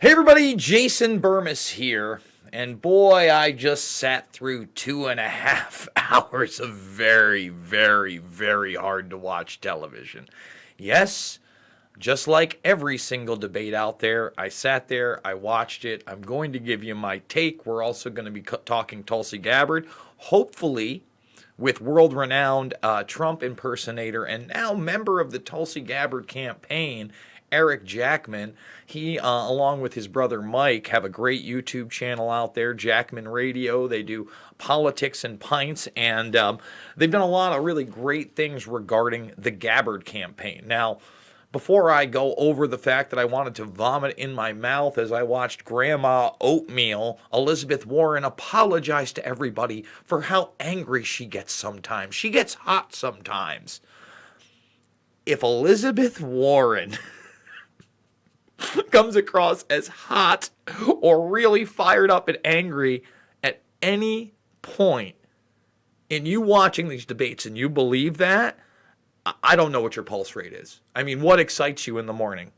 Hey everybody, Jason Burmis here, and boy, I just sat through 2.5 hours of very, very, very hard to watch television. Yes, just like every single debate out there, I sat there, I watched it. I'm going to give you my take. We're also going to be talking Tulsi Gabbard, hopefully with world-renowned Trump impersonator and now member of the Tulsi Gabbard campaign, Eric Jackman. He, along with his brother Mike, have a great YouTube channel out there, Jackman Radio. They do politics and pints, and they've done a lot of really great things regarding the Gabbard campaign. Now, before I go over the fact that I wanted to vomit in my mouth as I watched Grandma Oatmeal, Elizabeth Warren apologize to everybody for how angry she gets sometimes. She gets hot sometimes. If Elizabeth Warren comes across as hot or really fired up and angry at any point in you watching these debates and you believe that, I don't know what your pulse rate is. I mean, what excites you in the morning?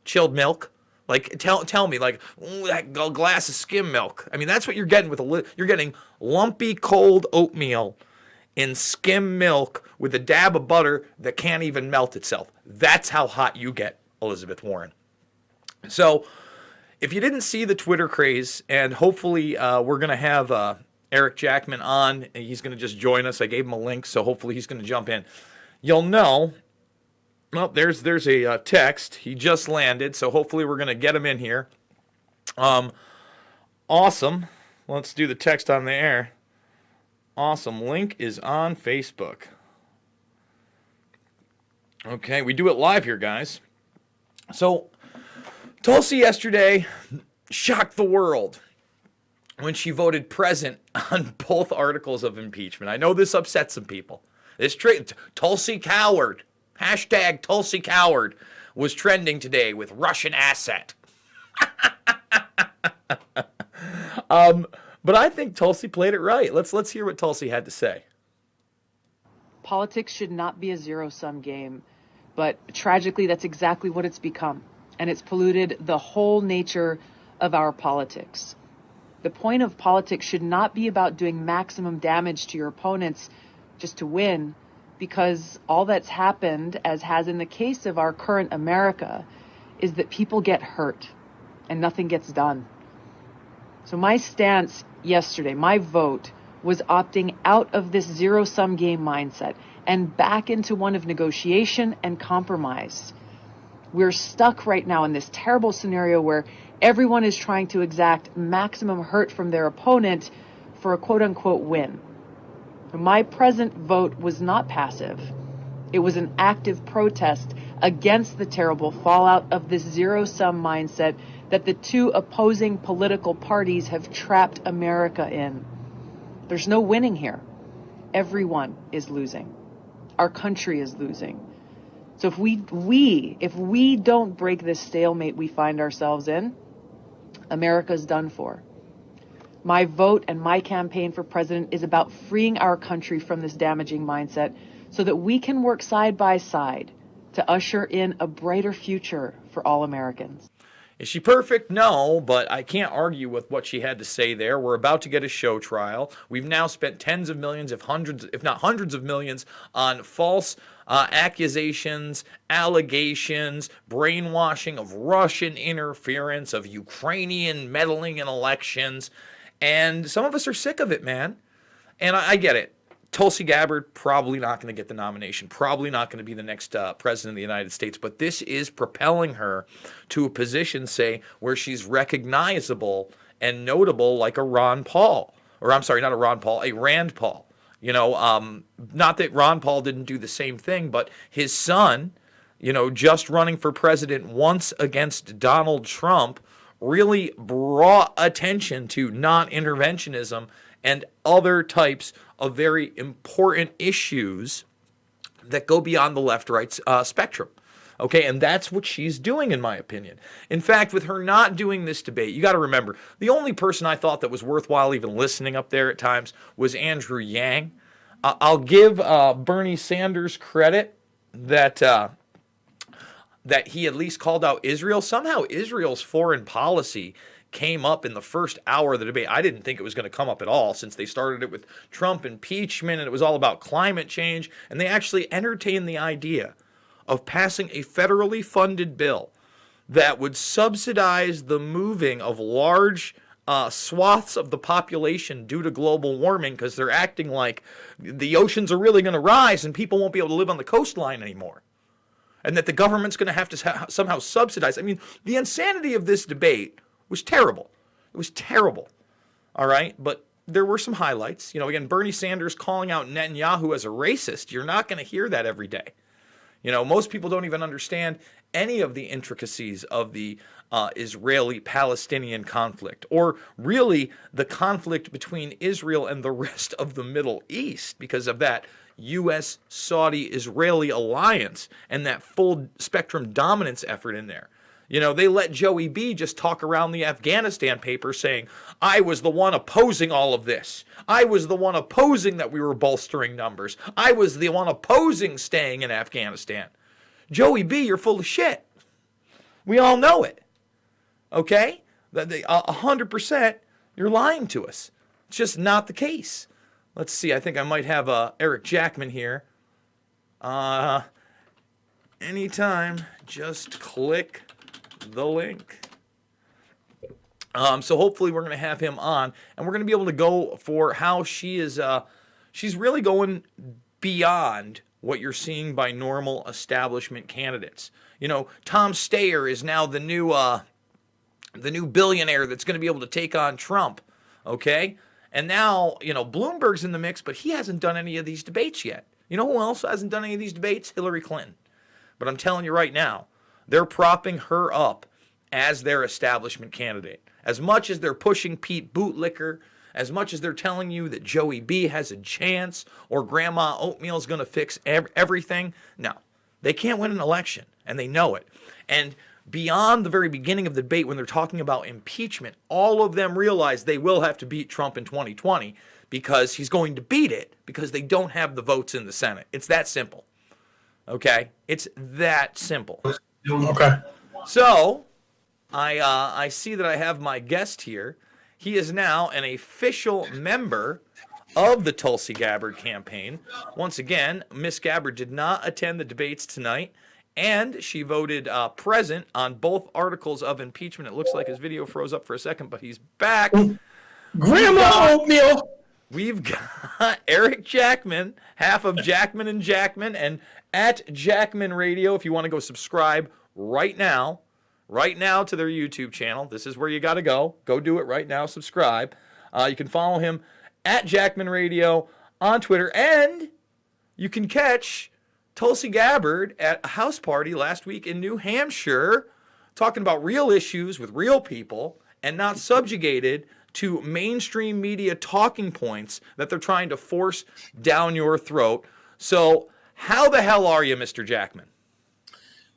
Chilled milk? Like, tell me, like, ooh, that glass of skim milk. I mean, that's what you're getting with you're getting lumpy, cold oatmeal in skim milk with a dab of butter that can't even melt itself. That's how hot you get, Elizabeth Warren. So, if you didn't see the Twitter craze, and hopefully we're going to have Eric Jackman on, he's going to just join us. I gave him a link, so hopefully he's going to jump in. You'll know, well, there's a text. He just landed, so hopefully we're going to get him in here. Awesome. Let's do the text on the air. Awesome. Link is on Facebook. Okay, we do it live here, guys. So, Tulsi yesterday shocked the world when she voted present on both articles of impeachment. I know this upset some people. This Tulsi coward, hashtag Tulsi coward, was trending today with Russian asset. But I think Tulsi played it right. Let's hear what Tulsi had to say. Politics should not be a zero-sum game, but tragically that's exactly what it's become. And it's polluted the whole nature of our politics. The point of politics should not be about doing maximum damage to your opponents just to win, because all that's happened, as has in the case of our current America, is that people get hurt and nothing gets done. So my stance yesterday, my vote, was opting out of this zero-sum game mindset and back into one of negotiation and compromise. We're stuck right now in this terrible scenario where everyone is trying to exact maximum hurt from their opponent for a quote-unquote win. My present vote was not passive. It was an active protest against the terrible fallout of this zero-sum mindset that the two opposing political parties have trapped America in. There's no winning here. Everyone is losing. Our country is losing. So if we don't break this stalemate we find ourselves in, America's done for. My vote and my campaign for president is about freeing our country from this damaging mindset so that we can work side by side to usher in a brighter future for all Americans. Is she perfect? No, but I can't argue with what she had to say there. We're about to get a show trial. We've now spent tens of millions, if not hundreds of millions, on false accusations, allegations, brainwashing of Russian interference, of Ukrainian meddling in elections. And some of us are sick of it, man. And I get it. Tulsi Gabbard, probably not going to get the nomination, probably not going to be the next president of the United States, but this is propelling her to a position, say, where she's recognizable and notable like a Ron Paul. Or I'm sorry, not a Ron Paul, a Rand Paul. You know, not that Ron Paul didn't do the same thing, but his son, you know, just running for president once against Donald Trump really brought attention to non-interventionism and other types of very important issues that go beyond the left-right spectrum. Okay, and that's what she's doing, in my opinion. In fact, with her not doing this debate, you got to remember, the only person I thought that was worthwhile even listening up there at times was Andrew Yang. I'll give Bernie Sanders credit that that he at least called out Israel. Somehow Israel's foreign policy came up in the first hour of the debate. I didn't think it was going to come up at all, since they started it with Trump impeachment and it was all about climate change. And they actually entertained the idea of passing a federally funded bill that would subsidize the moving of large swaths of the population due to global warming, because they're acting like the oceans are really going to rise and people won't be able to live on the coastline anymore, and that the government's going to have to somehow subsidize. I mean, the insanity of this debate was terrible. It was terrible. All right. But there were some highlights. You know, again, Bernie Sanders calling out Netanyahu as a racist. You're not going to hear that every day. You know, most people don't even understand any of the intricacies of the Israeli-Palestinian conflict, or really the conflict between Israel and the rest of the Middle East, because of that U.S.-Saudi-Israeli alliance and that full spectrum dominance effort in there. You know, they let Joey B just talk around the Afghanistan paper saying, I was the one opposing all of this. I was the one opposing that we were bolstering numbers. I was the one opposing staying in Afghanistan. Joey B, you're full of shit. We all know it. Okay? 100% you're lying to us. It's just not the case. Let's see. I think I might have Eric Jackman here. Anytime, just click the link. So hopefully we're going to have him on, and we're going to be able to go for how she is, she's really going beyond what you're seeing by normal establishment candidates. You know, Tom Steyer is now the new billionaire that's going to be able to take on Trump. Okay. And now, you know, Bloomberg's in the mix, but he hasn't done any of these debates yet. You know who else hasn't done any of these debates? Hillary Clinton. But I'm telling you right now, they're propping her up as their establishment candidate. As much as they're pushing Pete Bootlicker, as much as they're telling you that Joey B has a chance or Grandma Oatmeal's going to fix everything, no. They can't win an election, and they know it. And beyond the very beginning of the debate, when they're talking about impeachment, all of them realize they will have to beat Trump in 2020 because he's going to beat it because they don't have the votes in the Senate. It's that simple. Okay? It's that simple. Okay. So, I see that I have my guest here. He is now an official member of the Tulsi Gabbard campaign. Once again, Miss Gabbard did not attend the debates tonight, and she voted present on both articles of impeachment. It looks like his video froze up for a second, but he's back. Grandma Oatmeal. We've got Eric Jackman, half of Jackman and Jackman, and at Jackman Radio, if you want to go subscribe right now to their YouTube channel. This is where you got to go. Go do it right now. Subscribe. You can follow him at Jackman Radio on Twitter, and you can catch Tulsi Gabbard at a house party last week in New Hampshire, talking about real issues with real people and not subjugated to mainstream media talking points that they're trying to force down your throat. So how the hell are you, Mr. Jackman?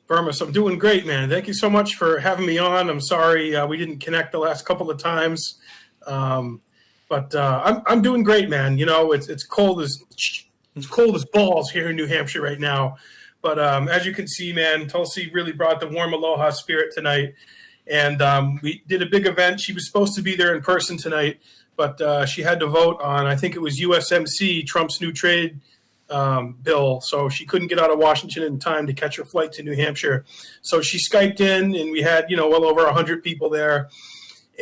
Burmis, I'm doing great, man. Thank you so much for having me on. I'm sorry we didn't connect the last couple of times, but I'm doing great, man. You know, it's cold as balls here in New Hampshire right now. But as you can see, man, Tulsi really brought the warm aloha spirit tonight, and we did a big event. She was supposed to be there in person tonight, but she had to vote on, I think it was USMC, Trump's new trade bill, so she couldn't get out of Washington in time to catch her flight to New Hampshire. So she Skyped in, and we had, well over 100 people there,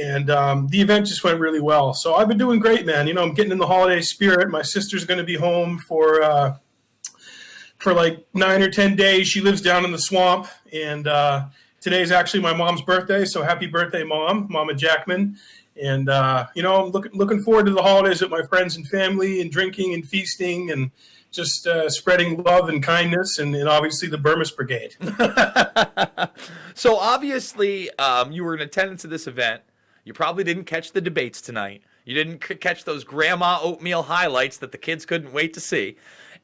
and the event just went really well. So I've been doing great, man. I'm getting in the holiday spirit. My sister's going to be home for like 9 or 10 days. She lives down in the swamp, and today is actually my mom's birthday, so happy birthday, Mama Jackman. And I'm looking forward to the holidays with my friends and family, and drinking and feasting and just spreading love and kindness, and obviously the Burmis Brigade. So obviously you were in attendance at this event. You probably didn't catch the debates tonight. You didn't catch those Grandma Oatmeal highlights that the kids couldn't wait to see.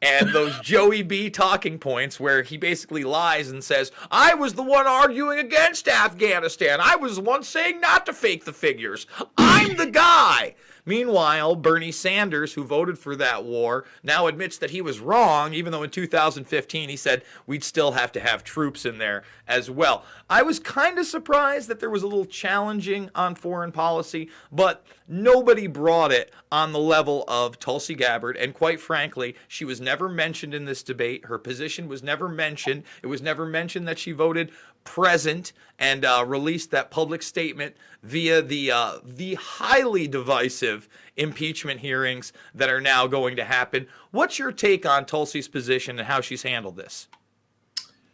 And those Joey B talking points where he basically lies and says, I was the one arguing against Afghanistan. I was the one saying not to fake the figures. I'm the guy. Meanwhile, Bernie Sanders, who voted for that war, now admits that he was wrong, even though in 2015 he said we'd still have to have troops in there as well. I was kind of surprised that there was a little challenging on foreign policy, but nobody brought it on the level of Tulsi Gabbard, and quite frankly, she was never mentioned in this debate. Her position was never mentioned. It was never mentioned that she voted present and released that public statement via the highly divisive impeachment hearings that are now going to happen. What's your take on Tulsi's position and how she's handled this?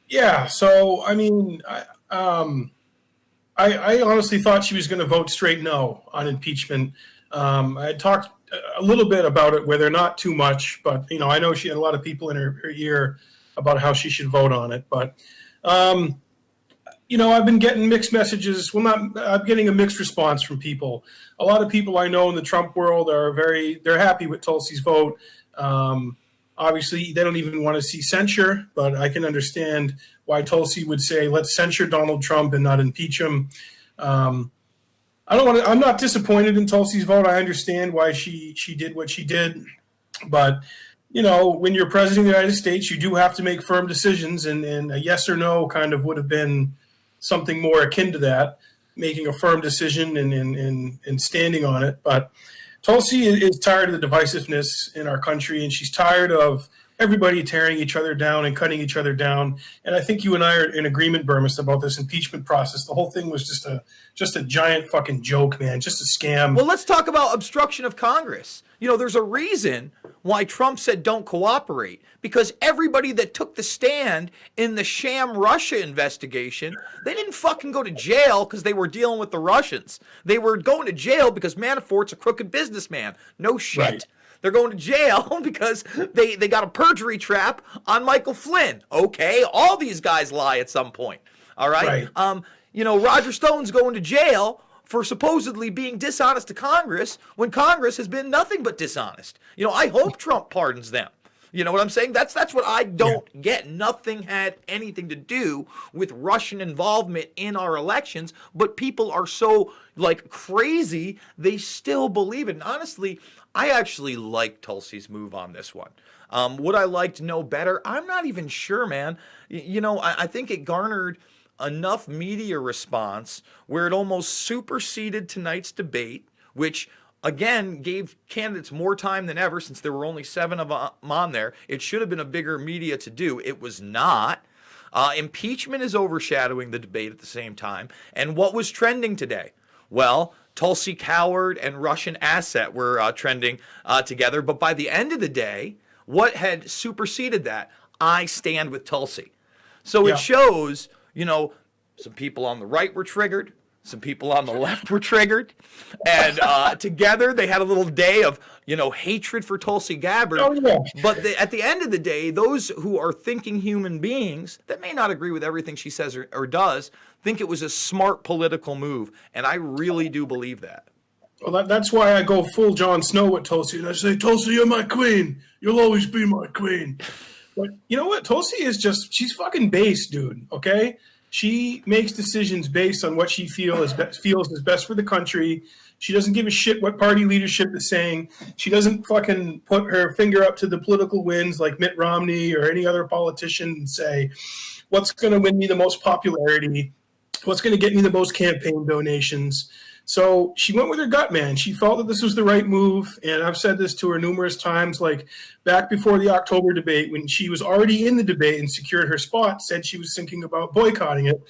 Yeah, so I mean, I honestly thought she was going to vote straight no on impeachment. I talked a little bit about it, whether not too much, but I know she had a lot of people in her ear about how she should vote on it. But I've been getting mixed messages. I'm getting a mixed response from people. A lot of people I know in the Trump world they're happy with Tulsi's vote. Obviously, they don't even want to see censure, but I can understand why Tulsi would say, let's censure Donald Trump and not impeach him. I'm not disappointed in Tulsi's vote. I understand why she did what she did. But, when you're president of the United States, you do have to make firm decisions, and a yes or no kind of would have been something more akin to that, making a firm decision and standing on it. But Tulsi is tired of the divisiveness in our country, and she's tired of everybody tearing each other down and cutting each other down. And I think you and I are in agreement, Burmis, about this impeachment process. The whole thing was just a giant fucking joke, man, just a scam. Well, let's talk about obstruction of Congress. There's a reason why Trump said don't cooperate, because everybody that took the stand in the sham Russia investigation, they didn't fucking go to jail because they were dealing with the Russians. They were going to jail because Manafort's a crooked businessman. No shit. Right. They're going to jail because they got a perjury trap on Michael Flynn. Okay, all these guys lie at some point. All right. Roger Stone's going to jail for supposedly being dishonest to Congress when Congress has been nothing but dishonest. I hope Trump pardons them. You know what I'm saying? That's what I don't get. Nothing had anything to do with Russian involvement in our elections, but people are so crazy, they still believe it. And honestly, I actually like Tulsi's move on this one. Would I like to know better? I'm not even sure, man. I think it garnered enough media response where it almost superseded tonight's debate, which again gave candidates more time than ever since there were only 7 of them on there. It should have been a bigger media to do. It was not. Impeachment is overshadowing the debate at the same time. And what was trending today? Well, Tulsi Coward and Russian Asset were trending together. But by the end of the day, what had superseded that? I stand with Tulsi. So it shows, some people on the right were triggered. Some people on the left were triggered. And together they had a little day of, hatred for Tulsi Gabbard. Oh, yeah. But at the end of the day, those who are thinking human beings that may not agree with everything she says or does think it was a smart political move. And I really do believe that. Well, that's why I go full Jon Snow with Tulsi. And I say, Tulsi, you're my queen. You'll always be my queen. But you know what? Tulsi is she's fucking base, dude, okay? She makes decisions based on what she feels is best for the country. She doesn't give a shit what party leadership is saying. She doesn't fucking put her finger up to the political winds like Mitt Romney or any other politician and say, what's going to win me the most popularity? What's going to get me the most campaign donations? So she went with her gut, man. She felt that this was the right move. And I've said this to her numerous times, like back before the October debate, when she was already in the debate and secured her spot, said she was thinking about boycotting it.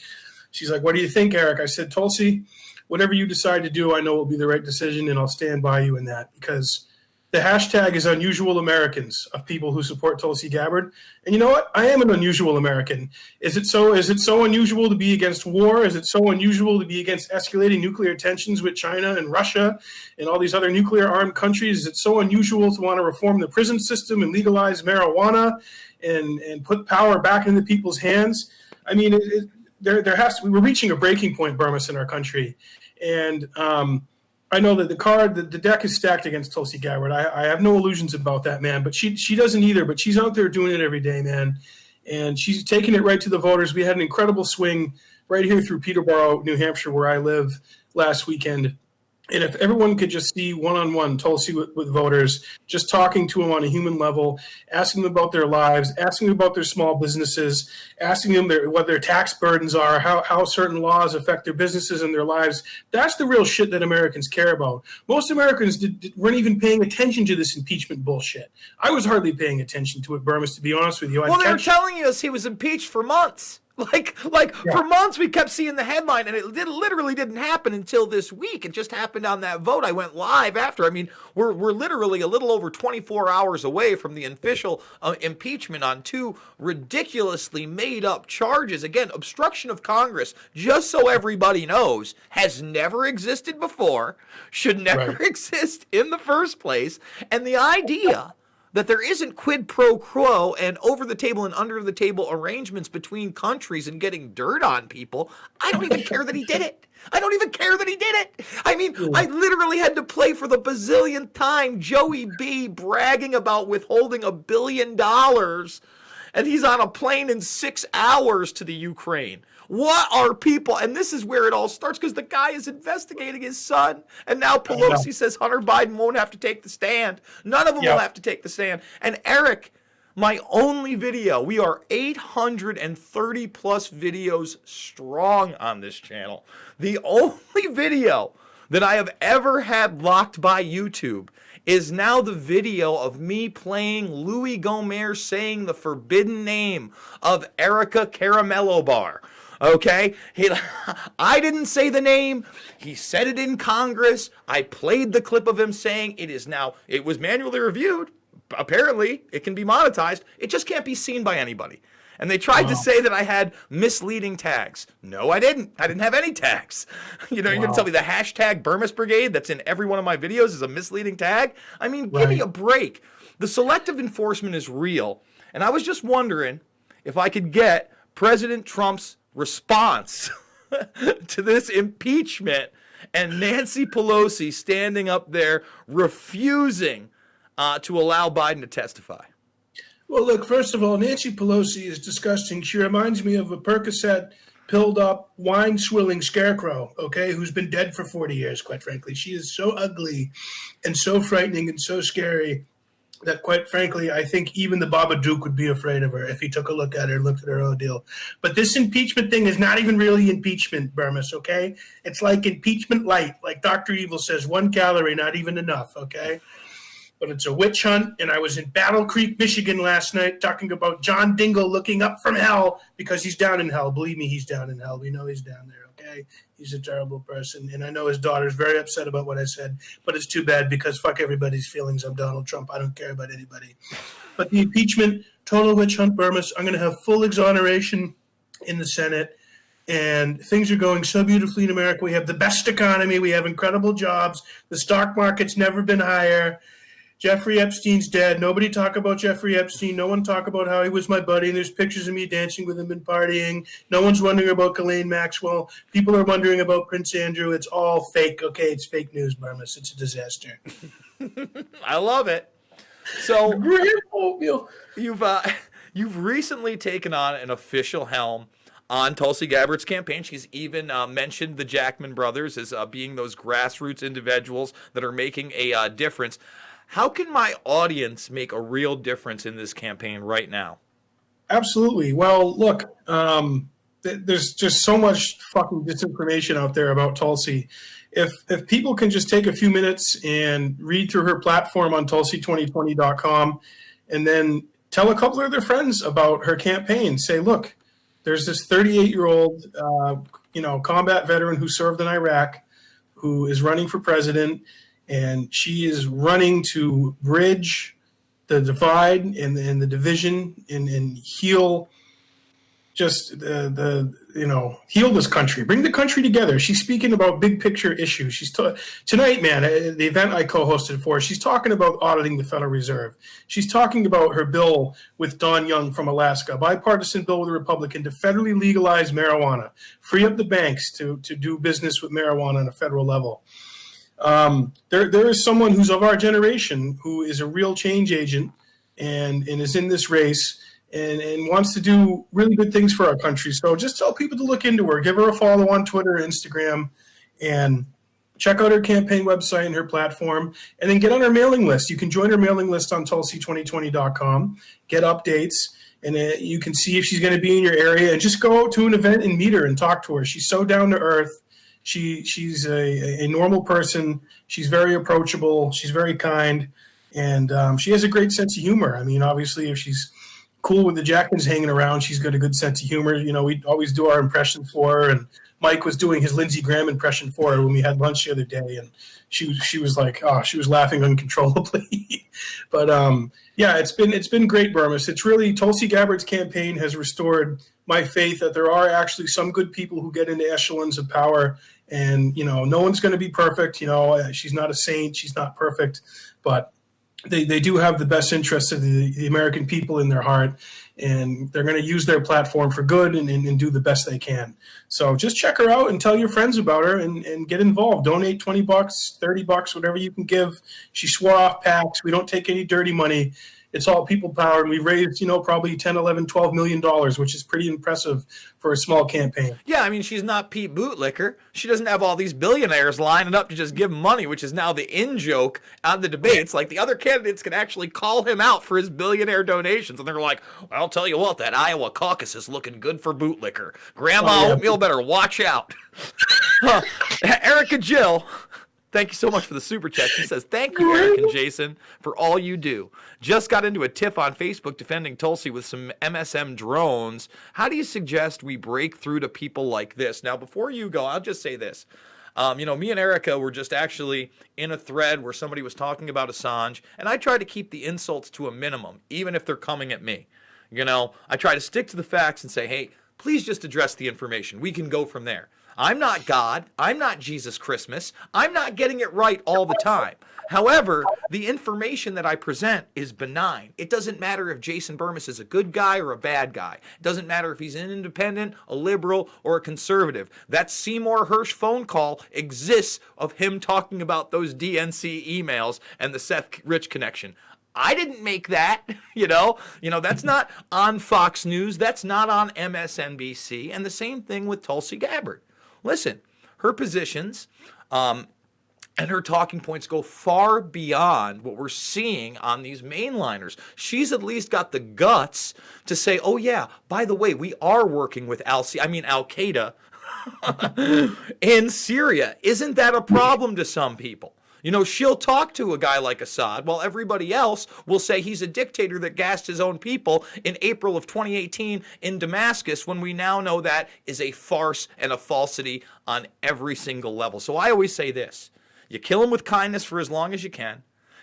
She's like, what do you think, Eric? I said, Tulsi, whatever you decide to do, I know will be the right decision, and I'll stand by you in that, because the hashtag is unusual Americans of people who support Tulsi Gabbard. And you know what? I am an unusual American. Is it so unusual to be against war? Is it so unusual to be against escalating nuclear tensions with China and Russia and all these other nuclear armed countries? Is it so unusual to want to reform the prison system and legalize marijuana and put power back into people's hands? I mean, there has to, we're reaching a breaking point, Burmis, in our country. And I know that the deck is stacked against Tulsi Gabbard. I have no illusions about that, man. But she doesn't either. But she's out there doing it every day, man. And she's taking it right to the voters. We had an incredible swing right here through Peterborough, New Hampshire, where I live last weekend. And if everyone could just see one-on-one Tulsi with voters, just talking to them on a human level, asking them about their lives, asking them about their small businesses, asking them what their tax burdens are, how certain laws affect their businesses and their lives, that's the real shit that Americans care about. Most Americans weren't even paying attention to this impeachment bullshit. I was hardly paying attention to it, Burmis, to be honest with you. Well, they were telling us he was impeached for months. For months we kept seeing the headline, and it literally didn't happen until this week. It just happened on that vote. I went live after. I mean, we're literally a little over 24 hours away from the official impeachment on two ridiculously made up charges. Again, obstruction of Congress, just so everybody knows, has never existed before, should never exist in the first place. And the idea that there isn't quid pro quo and over the table and under the table arrangements between countries and getting dirt on people, I don't even care that he did it. I don't even care that he did it. I mean, I literally had to play for the bazillionth time Joey B bragging about withholding $1 billion, and he's on a plane in 6 hours to the Ukraine. What are people? And this is where it all starts, because the guy is investigating his son. And now Pelosi says Hunter Biden won't have to take the stand. None of them will have to take the stand. And Eric, my only video, we are 830 plus videos strong on this channel. The only video that I have ever had locked by YouTube is now the video of me playing Louis Gohmert saying the forbidden name of Erica Caramello Bar. Okay, I didn't say the name. He said it in Congress. I played the clip of him saying it was manually reviewed. Apparently, it can be monetized. It just can't be seen by anybody. And they tried to say that I had misleading tags. No, I didn't. I didn't have any tags. You're going to tell me the hashtag Burmis Brigade that's in every one of my videos is a misleading tag? I mean, give me a break. The selective enforcement is real. And I was just wondering if I could get President Trump's response to this impeachment and Nancy Pelosi standing up there refusing to allow Biden to testify. Well, look, first of all, Nancy Pelosi is disgusting. She reminds me of a Percocet, pilled up, wine swilling scarecrow, okay, who's been dead for 40 years, quite frankly. She is so ugly and so frightening and so scary that, quite frankly, I think even the Babadook would be afraid of her if he took a look at her and looked at her ordeal. But this impeachment thing is not even really impeachment, Burmis, okay? It's like impeachment light. Like Dr. Evil says, 1 calorie, not even enough, okay? But it's a witch hunt, and I was in Battle Creek, Michigan last night talking about John Dingell looking up from hell because he's down in hell. Believe me, he's down in hell. We know he's down there, okay? He's a terrible person, and I know his daughter's very upset about what I said, but it's too bad because fuck everybody's feelings. I'm Donald Trump. I don't care about anybody. But the impeachment, total witch hunt, Burmis, I'm going to have full exoneration in the Senate, and things are going so beautifully in America. We have the best economy. We have incredible jobs. The stock market's never been higher. Jeffrey Epstein's dead. Nobody talk about Jeffrey Epstein. No one talk about how he was my buddy. And there's pictures of me dancing with him and partying. No one's wondering about Ghislaine Maxwell. People are wondering about Prince Andrew. It's all fake. Okay, it's fake news, Burmis. It's a disaster. I love it. So you've recently taken on an official helm on Tulsi Gabbard's campaign. She's even mentioned the Jackman brothers as being those grassroots individuals that are making a difference. How can my audience make a real difference in this campaign right now? Absolutely. Well, look, there's just so much fucking disinformation out there about Tulsi. If people can just take a few minutes and read through her platform on Tulsi2020.com and then tell a couple of their friends about her campaign. Say, look, there's this 38-year-old, combat veteran who served in Iraq who is running for president. And she is running to bridge the divide and the division and heal heal this country, bring the country together. She's speaking about big picture issues. Tonight, man, the event I co-hosted for, she's talking about auditing the Federal Reserve. She's talking about her bill with Don Young from Alaska, bipartisan bill with a Republican to federally legalize marijuana, free up the banks to do business with marijuana on a federal level. There is someone who's of our generation who is a real change agent and is in this race and wants to do really good things for our country. So just tell people to look into her, give her a follow on Twitter, Instagram, and check out her campaign website and her platform, and then get on her mailing list. You can join her mailing list on Tulsi2020.com, get updates, and you can see if she's going to be in your area, and just go out to an event and meet her and talk to her. She's so down to earth. She's a normal person. She's very approachable. She's very kind, and she has a great sense of humor. I mean, obviously, if she's cool with the Jackmans hanging around, she's got a good sense of humor. You know, we always do our impressions for her, and Mike was doing his Lindsey Graham impression for her when we had lunch the other day, and she was like, oh, she was laughing uncontrollably. But yeah, it's been great, Burmis. It's really Tulsi Gabbard's campaign has restored my faith that there are actually some good people who get into echelons of power, and you know, no one's going to be perfect. You know, she's not a saint, she's not perfect, but they do have the best interests of the American people in their heart, and they're going to use their platform for good and do the best they can. So just check her out and tell your friends about her and get involved. Donate $20, $30, whatever you can give. She swore off PACs. We don't take any dirty money. It's all people power, and we raised, you know, probably 10, 11, $12 million, which is pretty impressive for a small campaign. Yeah, I mean, she's not Pete Bootlicker. She doesn't have all these billionaires lining up to just give him money, which is now the in-joke on the debates. Like, the other candidates can actually call him out for his billionaire donations, and they're like, well, I'll tell you what, that Iowa caucus is looking good for Bootlicker. Grandma Oatmeal better watch out. Erica Jill, thank you so much for the super chat. She says, thank you, Eric and Jason, for all you do. Just got into a tiff on Facebook defending Tulsi with some MSM drones. How do you suggest we break through to people like this? Now, before you go, I'll just say this. You know, me and Erica were just actually in a thread where somebody was talking about Assange, and I try to keep the insults to a minimum, even if they're coming at me. You know, I try to stick to the facts and say, hey, please just address the information. We can go from there. I'm not God. I'm not Jesus Christmas. I'm not getting it right all the time. However, the information that I present is benign. It doesn't matter if Jason Burmis is a good guy or a bad guy. It doesn't matter if he's an independent, a liberal, or a conservative. That Seymour Hersh phone call exists of him talking about those DNC emails and the Seth Rich connection. I didn't make that, you know, that's not on Fox News. That's not on MSNBC. And the same thing with Tulsi Gabbard. Listen, her positions and her talking points go far beyond what we're seeing on these mainliners. She's at least got the guts to say, oh yeah, by the way, we are working with Al-Qaeda in Syria. Isn't that a problem to some people? You know, she'll talk to a guy like Assad while everybody else will say he's a dictator that gassed his own people in April of 2018 in Damascus, when we now know that is a farce and a falsity on every single level. So I always say this. You kill him with kindness for as long as you can,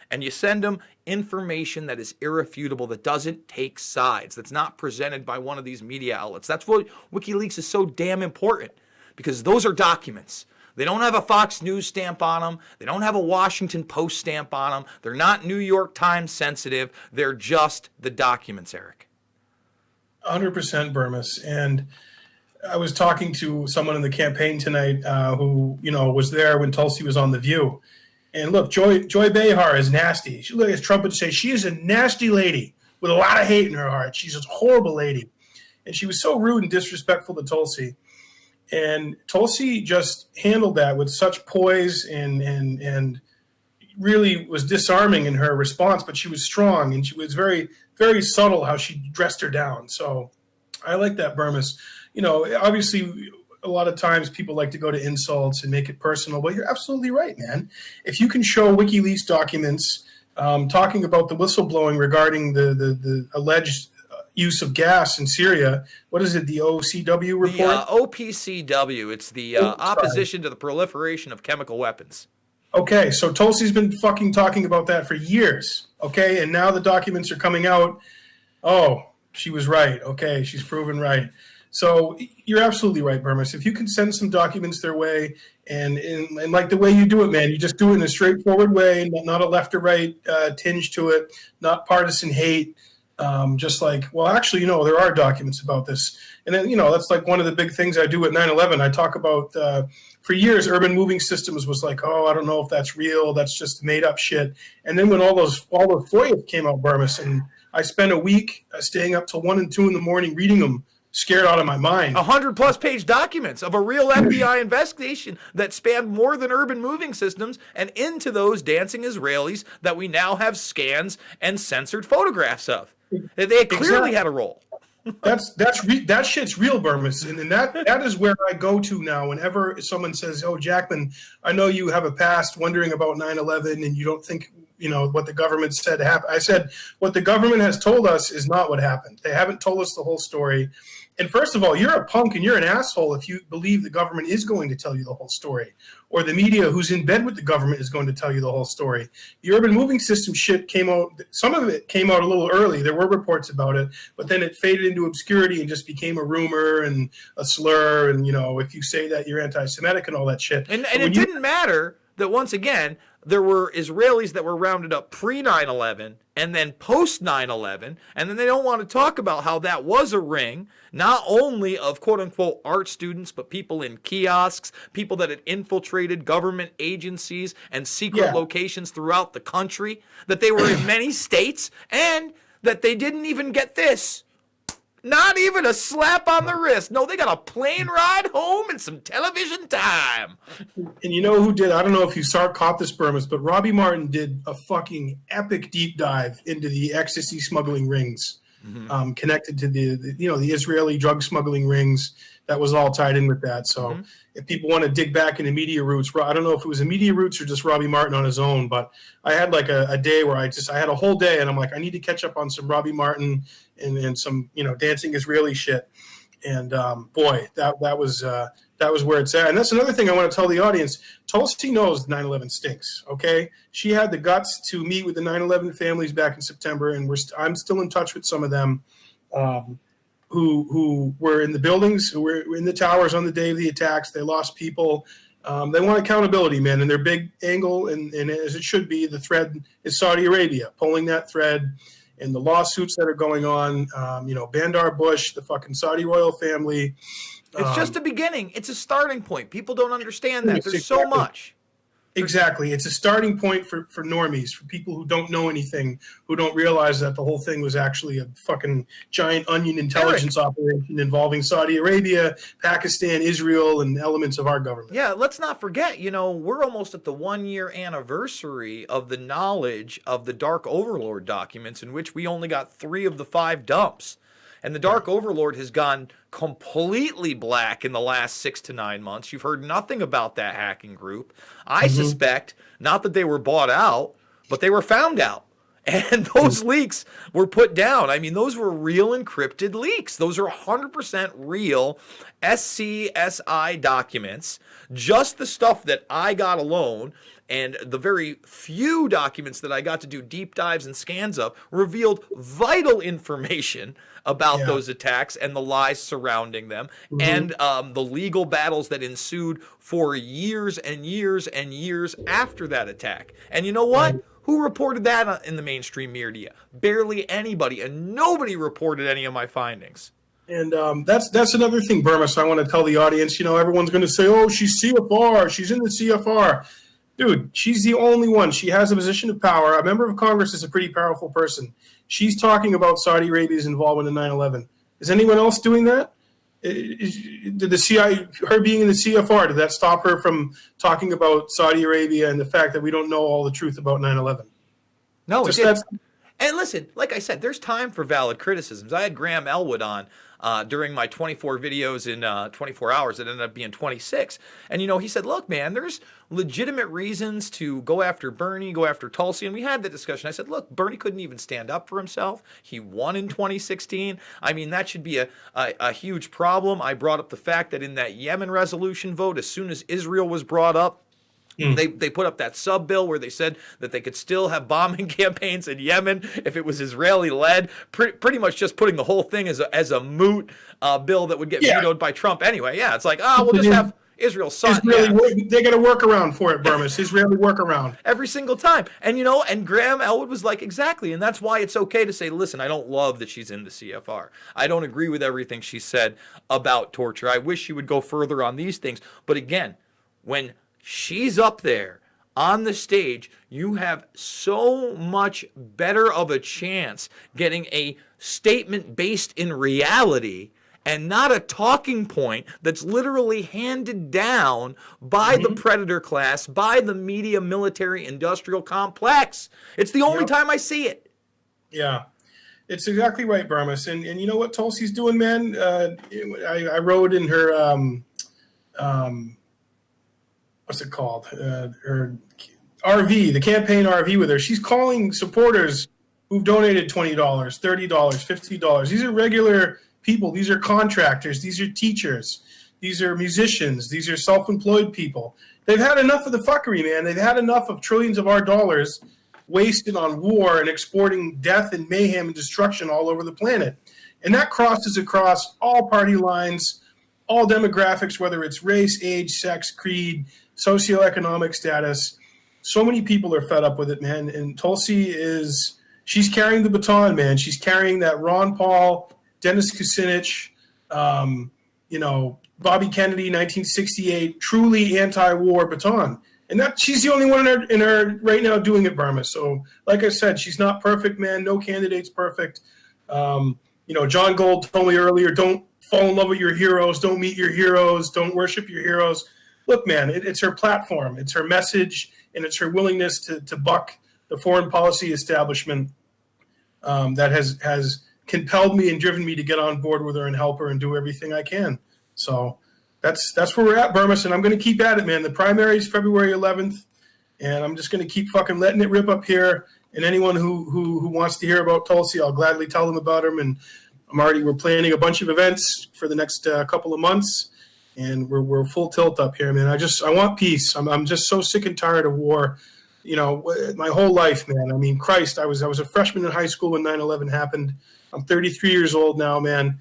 and you send him information that is irrefutable, that doesn't take sides, that's not presented by one of these media outlets. That's why WikiLeaks is so damn important, because those are documents. They don't have a Fox News stamp on them. They don't have a Washington Post stamp on them. They're not New York Times sensitive. They're just the documents, Eric. 100% Burmis. And I was talking to someone in the campaign tonight who, you know, was there when Tulsi was on The View. And look, Joy Behar is nasty. She looked at Trump and say she is a nasty lady with a lot of hate in her heart. She's a horrible lady. And she was so rude and disrespectful to Tulsi. And Tulsi just handled that with such poise and really was disarming in her response, but she was strong and she was very, very subtle how she dressed her down. So I like that, Burmis. You know, obviously a lot of times people like to go to insults and make it personal, but you're absolutely right, man. If you can show WikiLeaks documents talking about the whistleblowing regarding the alleged use of gas in Syria, what is it, the OCW report? The OPCW, it's the opposition to the proliferation of chemical weapons. Okay, so Tulsi's been fucking talking about that for years, okay? And now the documents are coming out. Oh, she was right. Okay, she's proven right. So you're absolutely right, Burmis. If you can send some documents their way, and like the way you do it, man, you just do it in a straightforward way, not a left or right tinge to it, not partisan hate. Just like, well, actually, you know, there are documents about this. And then, you know, that's like one of the big things I do at 9/11. I talk about, for years, urban moving systems was like, oh, I don't know if that's real. That's just made up shit. And then when all those FOIAs came out, Burmis, and I spent a week staying up till 1 and 2 in the morning reading them scared out of my mind. 100+ page documents of a real FBI investigation that spanned more than urban moving systems and into those dancing Israelis that we now have scans and censored photographs of. They clearly had a role. That shit's real, Burmis, and that is where I go to now. Whenever someone says, "Oh, Jackman, I know you have a past wondering about 9/11, and you don't think what the government said happened." I said, "What the government has told us is not what happened. They haven't told us the whole story." And first of all, you're a punk and you're an asshole if you believe the government is going to tell you the whole story, or the media who's in bed with the government is going to tell you the whole story. The urban moving system shit came out. Some of it came out a little early. There were reports about it, but then it faded into obscurity and just became a rumor and a slur. And, if you say that, you're anti-Semitic and all that shit. And it didn't matter that, once again, there were Israelis that were rounded up pre 9/11 and then post 9/11, and then they don't want to talk about how that was a ring, not only of quote-unquote art students, but people in kiosks, people that had infiltrated government agencies and secret locations throughout the country, that they were in many states, and that they didn't even get this. Not even a slap on the wrist. No, they got a plane ride home and some television time. And you know who did? I don't know if you caught this, Burmis, but Robbie Martin did a fucking epic deep dive into the ecstasy smuggling rings, connected to the Israeli drug smuggling rings. That was all tied in with that. So if people want to dig back into media roots, I don't know if it was a media roots or just Robbie Martin on his own, but I had like a day where I had a whole day and I'm like, I need to catch up on some Robbie Martin and some, dancing Israeli shit. And boy, that was where it's at. And that's another thing I want to tell the audience. Tulsi knows 9/11 stinks. Okay. She had the guts to meet with the 9/11 families back in September. And I'm still in touch with some of them, who were in the buildings, who were in the towers on the day of the attacks. They lost people. They want accountability, man. And their big angle, and as it should be, the thread is Saudi Arabia, pulling that thread, and the lawsuits that are going on, Bandar Bush, the fucking Saudi royal family. It's just a beginning. It's a starting point. People don't understand that. There's so much. Exactly. It's a starting point for normies, for people who don't know anything, who don't realize that the whole thing was actually a fucking giant onion intelligence operation involving Saudi Arabia, Pakistan, Israel, and elements of our government. Yeah, let's not forget, we're almost at the 1-year anniversary of the knowledge of the Dark Overlord documents, in which we only got 3 of the 5 dumps. And the Dark Overlord has gone completely black in the last 6 to 9 months. You've heard nothing about that hacking group. I suspect, not that they were bought out, but they were found out. And those leaks were put down. I mean, those were real encrypted leaks. Those are 100% real SCSI documents. Just the stuff that I got alone, and the very few documents that I got to do deep dives and scans of, revealed vital information about those attacks and the lies surrounding them, and the legal battles that ensued for years and years and years after that attack. And you know what? Who reported that in the mainstream media? Barely anybody, and nobody reported any of my findings. And that's another thing, Burmis, I want to tell the audience. Everyone's going to say, oh, she's CFR, she's in the CFR. Dude, she's the only one. She has a position of power. A member of Congress is a pretty powerful person. She's talking about Saudi Arabia's involvement in 9/11. Is anyone else doing that? Did the CIA, her being in the CFR, did that stop her from talking about Saudi Arabia and the fact that we don't know all the truth about 9/11? No, it didn't. And listen, like I said, there's time for valid criticisms. I had Graham Elwood on during my 24 videos in 24 hours. It ended up being 26. And, he said, look, man, there's legitimate reasons to go after Bernie, go after Tulsi. And we had the discussion. I said, look, Bernie couldn't even stand up for himself. He won in 2016. I mean, that should be a huge problem. I brought up the fact that in that Yemen resolution vote, as soon as Israel was brought up, they put up that sub bill where they said that they could still have bombing campaigns in Yemen if it was Israeli led, pretty much just putting the whole thing as a moot bill that would get vetoed by Trump anyway. Yeah, it's like, we'll just have Israel sign. They got a workaround for it, Burmis. Israeli workaround. Every single time. And, and Graham Elwood was like, exactly. And that's why it's okay to say, listen, I don't love that she's in the CFR. I don't agree with everything she said about torture. I wish she would go further on these things. But again, when she's up there on the stage, you have so much better of a chance getting a statement based in reality and not a talking point that's literally handed down by the predator class, by the media, military, industrial complex. It's the only time I see it. Yeah. It's exactly right, Burmis. And you know what Tulsi's doing, man? I wrote in her, what's it called? Her RV, the campaign RV with her. She's calling supporters who've donated $20, $30, $50. These are regular people. These are contractors. These are teachers. These are musicians. These are self-employed people. They've had enough of the fuckery, man. They've had enough of trillions of our dollars wasted on war and exporting death and mayhem and destruction all over the planet. And that crosses across all party lines, all demographics, whether it's race, age, sex, creed, socioeconomic status. So many people are fed up with it, man. And Tulsi she's carrying the baton, man. She's carrying that Ron Paul, Dennis Kucinich, Bobby Kennedy, 1968, truly anti-war baton. And that she's the only one in her right now doing it, Burma. So, like I said, she's not perfect, man. No candidate's perfect. John Gold told me earlier, don't fall in love with your heroes. Don't meet your heroes. Don't worship your heroes. Look, man, it's her platform. It's her message, and it's her willingness to buck the foreign policy establishment that has compelled me and driven me to get on board with her and help her and do everything I can. So that's where we're at, Burmis, and I'm going to keep at it, man. The primary is February 11th, and I'm just going to keep fucking letting it rip up here. And anyone who wants to hear about Tulsi, I'll gladly tell them about him. And we're planning a bunch of events for the next couple of months, and we're full tilt up here, man. I want peace. I'm just so sick and tired of war. My whole life, man. I mean, Christ, I was a freshman in high school when 9/11 happened. I'm 33 years old now, man.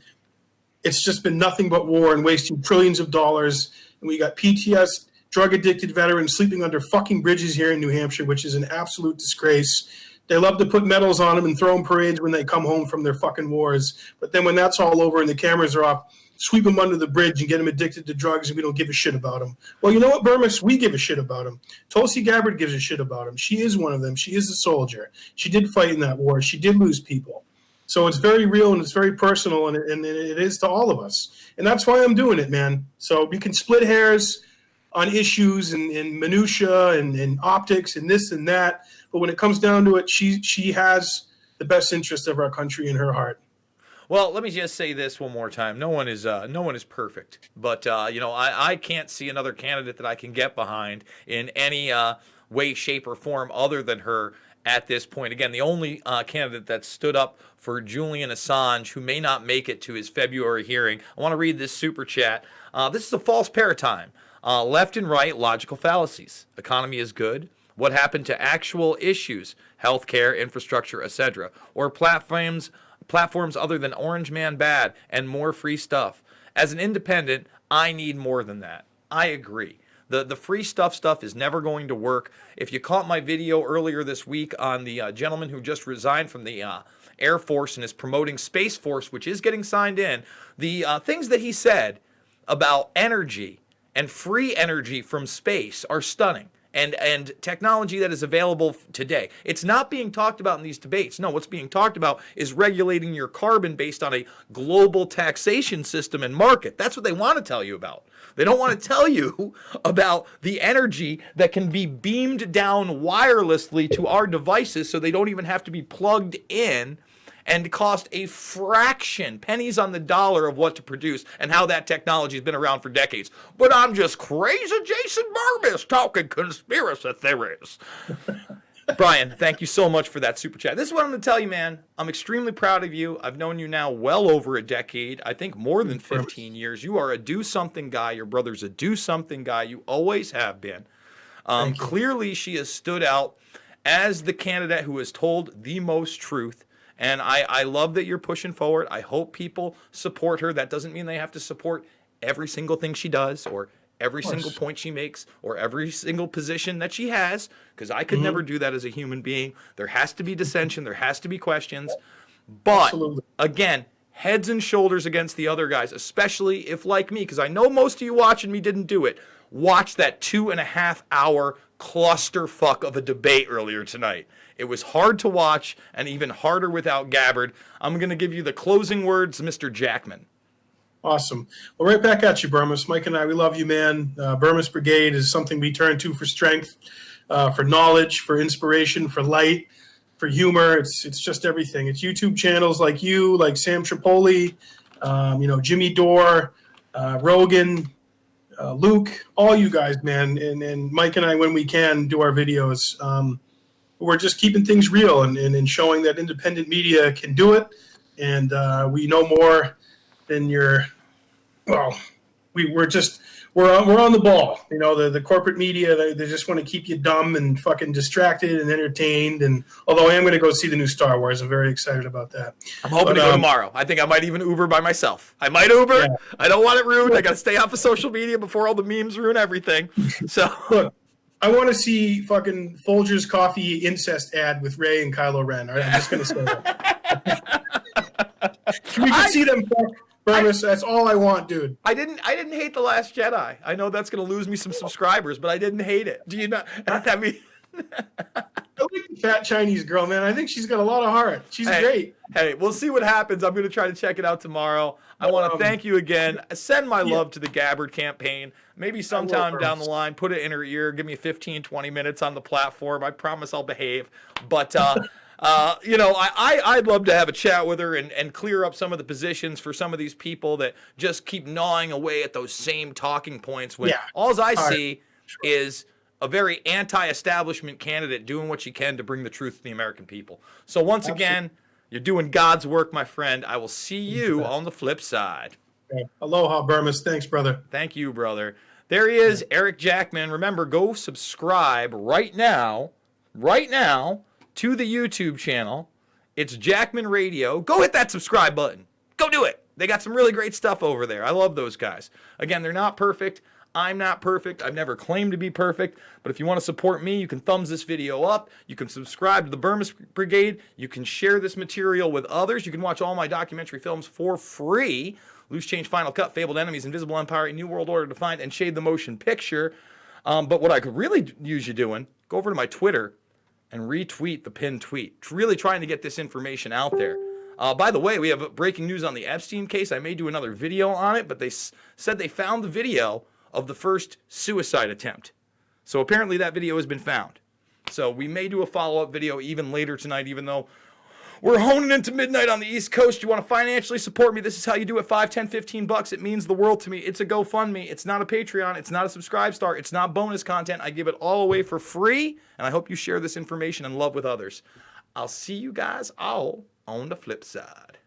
It's just been nothing but war and wasting trillions of dollars. And we got PTS, drug-addicted veterans sleeping under fucking bridges here in New Hampshire, which is an absolute disgrace. They love to put medals on them and throw them parades when they come home from their fucking wars. But then when that's all over and the cameras are off, sweep them under the bridge and get them addicted to drugs, and we don't give a shit about them. Well, you know what, Burmis? We give a shit about them. Tulsi Gabbard gives a shit about them. She is one of them. She is a soldier. She did fight in that war. She did lose people. So it's very real and it's very personal, and it is to all of us. And that's why I'm doing it, man. So we can split hairs on issues and minutia and optics and this and that. But when it comes down to it, she has the best interest of our country in her heart. Well, let me just say this one more time. No one is perfect, but I can't see another candidate that I can get behind in any way, shape, or form other than her at this point. Again, the only candidate that stood up for Julian Assange, who may not make it to his February hearing. I want to read this super chat. This is a false paradigm. Left and right, logical fallacies. Economy is good. What happened to actual issues? Healthcare, infrastructure, etc. Or platforms other than Orange Man bad and more free stuff. As an independent, I need more than that. I agree. The free stuff is never going to work. If you caught my video earlier this week on the gentleman who just resigned from the Air Force and is promoting Space Force, which is getting signed in, the things that he said about energy and free energy from space are stunning. And technology that is available today. It's not being talked about in these debates. No, what's being talked about is regulating your carbon based on a global taxation system and market. That's what they want to tell you about. They don't want to tell you about the energy that can be beamed down wirelessly to our devices so they don't even have to be plugged in and cost a fraction, pennies on the dollar of what to produce, and how that technology has been around for decades. But I'm just crazy Jason Burbis talking conspiracy theories. Brian, thank you so much for that super chat. This is what I'm going to tell you, man. I'm extremely proud of you. I've known you now well over a decade. I think more than 15 years. You are a do-something guy. Your brother's a do-something guy. You always have been. Clearly, she has stood out as the candidate who has told the most truth. And I love that you're pushing forward. I hope people support her. That doesn't mean they have to support every single thing she does or every single point she makes or every single position that she has, because I could never do that as a human being. There has to be dissension. There has to be questions. But, again, heads and shoulders against the other guys, especially if, like me, because I know most of you watching me didn't do it, watch that 2.5-hour clusterfuck of a debate earlier tonight. It was hard to watch and even harder without Gabbard. I'm going to give you the closing words, Mr. Jackman. Awesome. Well, right back at you, Burmis. Mike and I, we love you, man. Burmis Brigade is something we turn to for strength, for knowledge, for inspiration, for light, for humor. It's just everything. It's YouTube channels like you, like Sam Tripoli, Jimmy Dore, Rogan, Luke, all you guys, man. And Mike and I, when we can, do our videos. We're just keeping things real and showing that independent media can do it. And we know more than we're on the ball. The corporate media, they just want to keep you dumb and fucking distracted and entertained. And although I am going to go see the new Star Wars, I'm very excited about that. I'm hoping to go tomorrow. I think I might even Uber by myself. I might Uber. Yeah. I don't want it ruined. I got to stay off of social media before all the memes ruin everything. So look, I want to see fucking Folgers coffee incest ad with Rey and Kylo Ren. All right, I'm just going to say that. We can see them fuck. Burmis, that's all I want, dude. I didn't hate The Last Jedi. I know that's going to lose me some subscribers, but I didn't hate it. Do you not? I mean, I like the fat Chinese girl, man. I think she's got a lot of heart. She's great. Hey, we'll see what happens. I'm going to try to check it out tomorrow. I want to thank you again. Send my love to the Gabbard campaign. Maybe sometime down the line, put it in her ear. Give me 15, 20 minutes on the platform. I promise I'll behave. But I'd love to have a chat with her and clear up some of the positions for some of these people that just keep gnawing away at those same talking points when all I see is a very anti-establishment candidate doing what she can to bring the truth to the American people. So once again, you're doing God's work, my friend. I will see you on the flip side. Okay. Aloha, Burmis. Thanks, brother. Thank you, brother. There he is, Eric Jackman. Remember, go subscribe right now to the YouTube channel. It's Jackman Radio. Go hit that subscribe button. Go do it. They got some really great stuff over there. I love those guys. Again, they're not perfect. I'm not perfect. I've never claimed to be perfect. But if you want to support me, you can thumbs this video up. You can subscribe to the Burmis Brigade. You can share this material with others. You can watch all my documentary films for free. Loose Change, Final Cut, Fabled Enemies, Invisible Empire, New World Order Defined, and Shade the Motion Picture. But what I could really use you doing, go over to my Twitter and retweet the pinned tweet. Really trying to get this information out there. By the way, we have breaking news on the Epstein case. I may do another video on it, but they said they found the video of the first suicide attempt. So apparently that video has been found. So we may do a follow-up video even later tonight, even though we're honing into midnight on the East Coast. You want to financially support me? This is how you do it. $5, $10, $15. It means the world to me. It's a GoFundMe. It's not a Patreon. It's not a Subscribe Star. It's not bonus content. I give it all away for free, and I hope you share this information and love with others. I'll see you guys all on the flip side.